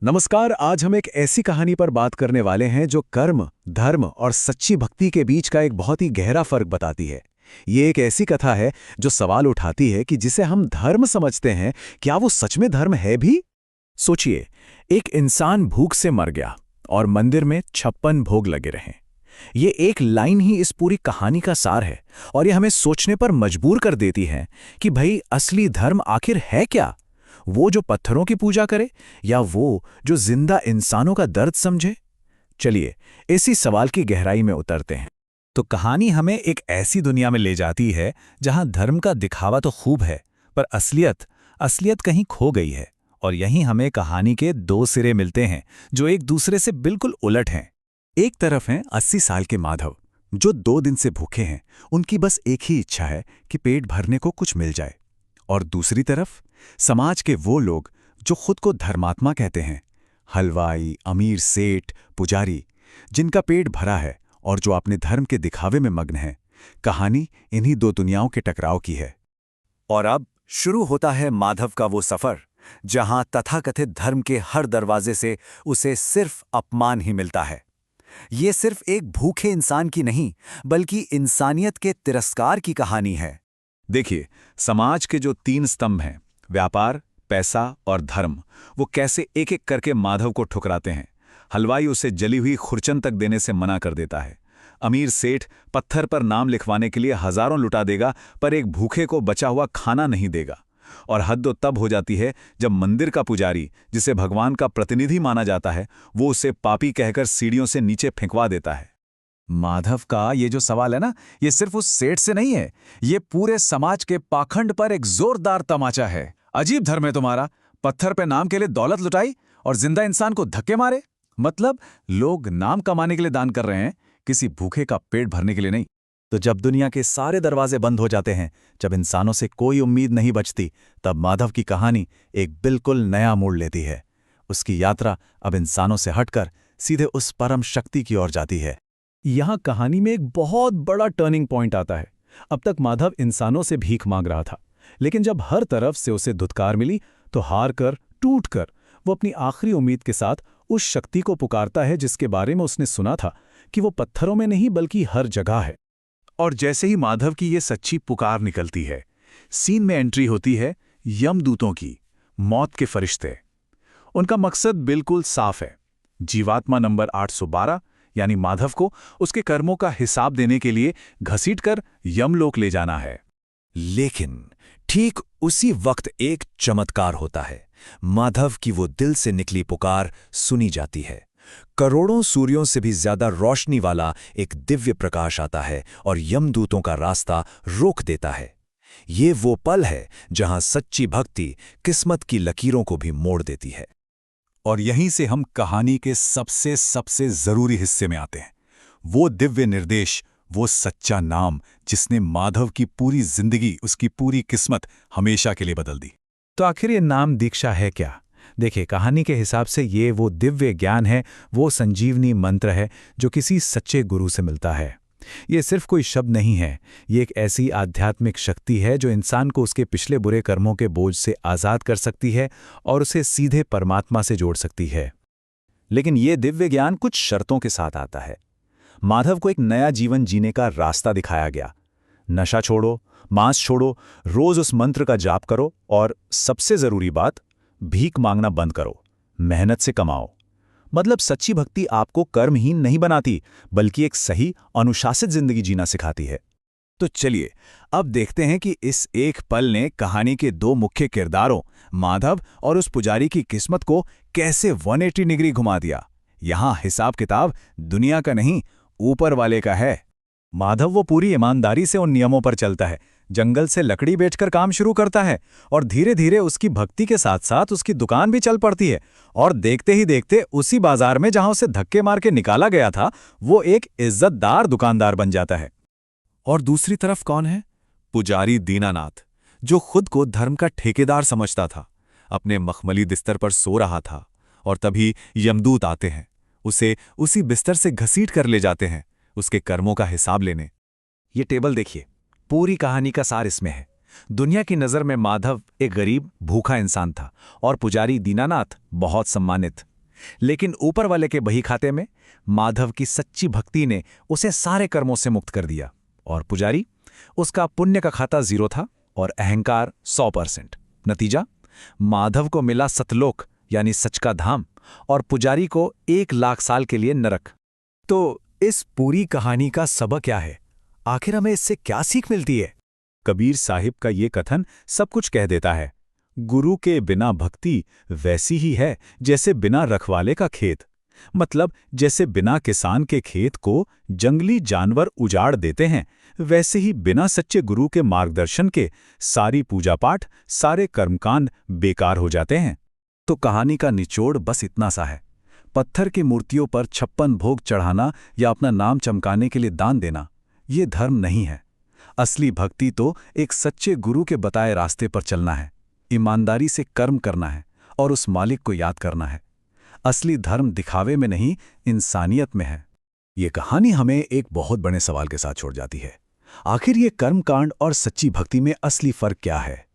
नमस्कार। आज हम एक ऐसी कहानी पर बात करने वाले हैं जो कर्म, धर्म और सच्ची भक्ति के बीच का एक बहुत ही गहरा फर्क बताती है। ये एक ऐसी कथा है जो सवाल उठाती है कि जिसे हम धर्म समझते हैं, क्या वो सच में धर्म है भी? सोचिए, एक इंसान भूख से मर गया और मंदिर में 56 भोग लगे रहे। ये एक लाइन ही इस पूरी कहानी का सार है और ये हमें सोचने पर मजबूर कर देती है कि भाई असली धर्म आखिर है क्या? वो जो पत्थरों की पूजा करे या वो जो जिंदा इंसानों का दर्द समझे? चलिए इसी सवाल की गहराई में उतरते हैं। तो कहानी हमें एक ऐसी दुनिया में ले जाती है जहां धर्म का दिखावा तो खूब है, पर असलियत कहीं खो गई है। और यहीं हमें कहानी के दो सिरे मिलते हैं जो एक दूसरे से बिल्कुल उलट हैं। एक तरफ हैं 80 साल के माधव, जो 2 दिन से भूखे हैं। उनकी बस एक ही इच्छा है कि पेट भरने को कुछ मिल जाए। और दूसरी तरफ समाज के वो लोग जो खुद को धर्मात्मा कहते हैं, हलवाई, अमीर सेठ, पुजारी, जिनका पेट भरा है और जो अपने धर्म के दिखावे में मग्न हैं। कहानी इन्हीं दो दुनियाओं के टकराव की है। और अब शुरू होता है माधव का वो सफर, जहां तथाकथित धर्म के हर दरवाजे से उसे सिर्फ अपमान ही मिलता है। ये सिर्फ एक भूखे इंसान की नहीं, बल्कि इंसानियत के तिरस्कार की कहानी है। देखिए, समाज के जो 3 स्तंभ हैं, व्यापार, पैसा और धर्म, वो कैसे एक एक करके माधव को ठुकराते हैं। हलवाई उसे जली हुई खुरचन तक देने से मना कर देता है। अमीर सेठ पत्थर पर नाम लिखवाने के लिए हजारों लुटा देगा, पर एक भूखे को बचा हुआ खाना नहीं देगा। और हद तो तब हो जाती है जब मंदिर का पुजारी, जिसे भगवान का प्रतिनिधि माना जाता है, वो उसे पापी कहकर सीढ़ियों से नीचे फेंकवा देता है। माधव का ये जो सवाल है ना, ये सिर्फ उस सेठ से नहीं है, ये पूरे समाज के पाखंड पर एक जोरदार तमाचा है। अजीब धर्म है तुम्हारा, पत्थर पे नाम के लिए दौलत लुटाई और जिंदा इंसान को धक्के मारे। मतलब लोग नाम कमाने के लिए दान कर रहे हैं, किसी भूखे का पेट भरने के लिए नहीं। तो जब दुनिया के सारे दरवाजे बंद हो जाते हैं, जब इंसानों से कोई उम्मीद नहीं बचती, तब माधव की कहानी एक बिल्कुल नया मोड़ लेती है। उसकी यात्रा अब इंसानों से हटकर सीधे उस परम शक्ति की ओर जाती है। यहाँ कहानी में एक बहुत बड़ा टर्निंग पॉइंट आता है। अब तक माधव इंसानों से भीख मांग रहा था, लेकिन जब हर तरफ से उसे धुतकार मिली, तो हार कर, टूट कर, वो अपनी आखिरी उम्मीद के साथ उस शक्ति को पुकारता है जिसके बारे में उसने सुना था कि वो पत्थरों में नहीं बल्कि हर जगह है। और जैसे ही माधव की ये सच्ची पुकार निकलती है, सीन में एंट्री होती है यमदूतों की, मौत के फरिश्ते। उनका मकसद बिल्कुल साफ है, जीवात्मा नंबर 812 यानी माधव को उसके कर्मों का हिसाब देने के लिए घसीटकर यमलोक ले जाना है। लेकिन ठीक उसी वक्त एक चमत्कार होता है। माधव की वो दिल से निकली पुकार सुनी जाती है। करोड़ों सूर्यों से भी ज्यादा रोशनी वाला एक दिव्य प्रकाश आता है और यमदूतों का रास्ता रोक देता है। ये वो पल है जहां सच्ची भक्ति किस्मत की लकीरों को भी मोड़ देती है। और यहीं से हम कहानी के सबसे जरूरी हिस्से में आते हैं। वो दिव्य निर्देश, वो सच्चा नाम जिसने माधव की पूरी जिंदगी, उसकी पूरी किस्मत हमेशा के लिए बदल दी। तो आखिर ये नाम दीक्षा है क्या? देखिए, कहानी के हिसाब से ये वो दिव्य ज्ञान है, वो संजीवनी मंत्र है जो किसी सच्चे गुरु से मिलता है। ये सिर्फ कोई शब्द नहीं है, ये एक ऐसी आध्यात्मिक शक्ति है जो इंसान को उसके पिछले बुरे कर्मों के बोझ से आज़ाद कर सकती है और उसे सीधे परमात्मा से जोड़ सकती है। लेकिन ये दिव्य ज्ञान कुछ शर्तों के साथ आता है। माधव को एक नया जीवन जीने का रास्ता दिखाया गया। नशा छोड़ो, मांस छोड़ो, रोज उस मंत्र का जाप करो और सबसे जरूरी बात, भीख मांगना बंद करो, मेहनत से कमाओ। मतलब सच्ची भक्ति आपको कर्महीन नहीं बनाती, बल्कि एक सही अनुशासित जिंदगी जीना सिखाती है। तो चलिए अब देखते हैं कि इस एक पल ने कहानी के 2 मुख्य किरदारों, माधव और उस पुजारी की किस्मत को कैसे 180 डिग्री घुमा दिया। यहां हिसाब किताब दुनिया का नहीं, ऊपर वाले का है। माधव वो पूरी ईमानदारी से उन नियमों पर चलता है, जंगल से लकड़ी बेचकर काम शुरू करता है और धीरे धीरे उसकी भक्ति के साथ साथ उसकी दुकान भी चल पड़ती है। और देखते ही देखते उसी बाजार में जहां उसे धक्के मार के निकाला गया था, वो एक इज्जतदार दुकानदार बन जाता है। और दूसरी तरफ कौन है? पुजारी दीनानाथ, जो खुद को धर्म का ठेकेदार समझता था। अपने मखमली बिस्तर पर सो रहा था और तभी यमदूत आते हैं, उसे उसी बिस्तर से घसीट कर ले जाते हैं उसके कर्मों का हिसाब लेने। ये टेबल देखिए, पूरी कहानी का सार इसमें है। दुनिया की नज़र में माधव एक गरीब भूखा इंसान था और पुजारी दीनानाथ बहुत सम्मानित, लेकिन ऊपर वाले के बही खाते में माधव की सच्ची भक्ति ने उसे सारे कर्मों से मुक्त कर दिया। और पुजारी, उसका पुण्य का खाता 0 था और अहंकार 100%। नतीजा, माधव को मिला सतलोक यानी सच का धाम, और पुजारी को 1 लाख साल के लिए नरक। तो इस पूरी कहानी का सबक क्या है? आखिर हमें इससे क्या सीख मिलती है? कबीर साहिब का ये कथन सब कुछ कह देता है। गुरु के बिना भक्ति वैसी ही है जैसे बिना रखवाले का खेत। मतलब जैसे बिना किसान के खेत को जंगली जानवर उजाड़ देते हैं, वैसे ही बिना सच्चे गुरु के मार्गदर्शन के सारी पूजा पाठ, सारे कर्मकांड बेकार हो जाते हैं। तो कहानी का निचोड़ बस इतना सा है, पत्थर की मूर्तियों पर 56 भोग चढ़ाना या अपना नाम चमकाने के लिए दान देना, ये धर्म नहीं है। असली भक्ति तो एक सच्चे गुरु के बताए रास्ते पर चलना है, ईमानदारी से कर्म करना है और उस मालिक को याद करना है। असली धर्म दिखावे में नहीं, इंसानियत में है। ये कहानी हमें एक बहुत बड़े सवाल के साथ छोड़ जाती है। आखिर ये कर्मकांड और सच्ची भक्ति में असली फर्क क्या है?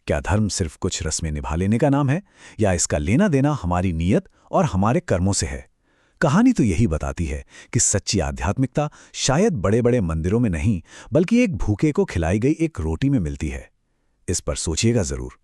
क्या धर्म सिर्फ कुछ रस्में निभा लेने का नाम है, या इसका लेना देना हमारी नीयत और हमारे कर्मों से है? कहानी तो यही बताती है कि सच्ची आध्यात्मिकता शायद बड़े बड़े मंदिरों में नहीं, बल्कि एक भूखे को खिलाई गई एक रोटी में मिलती है। इस पर सोचिएगा जरूर।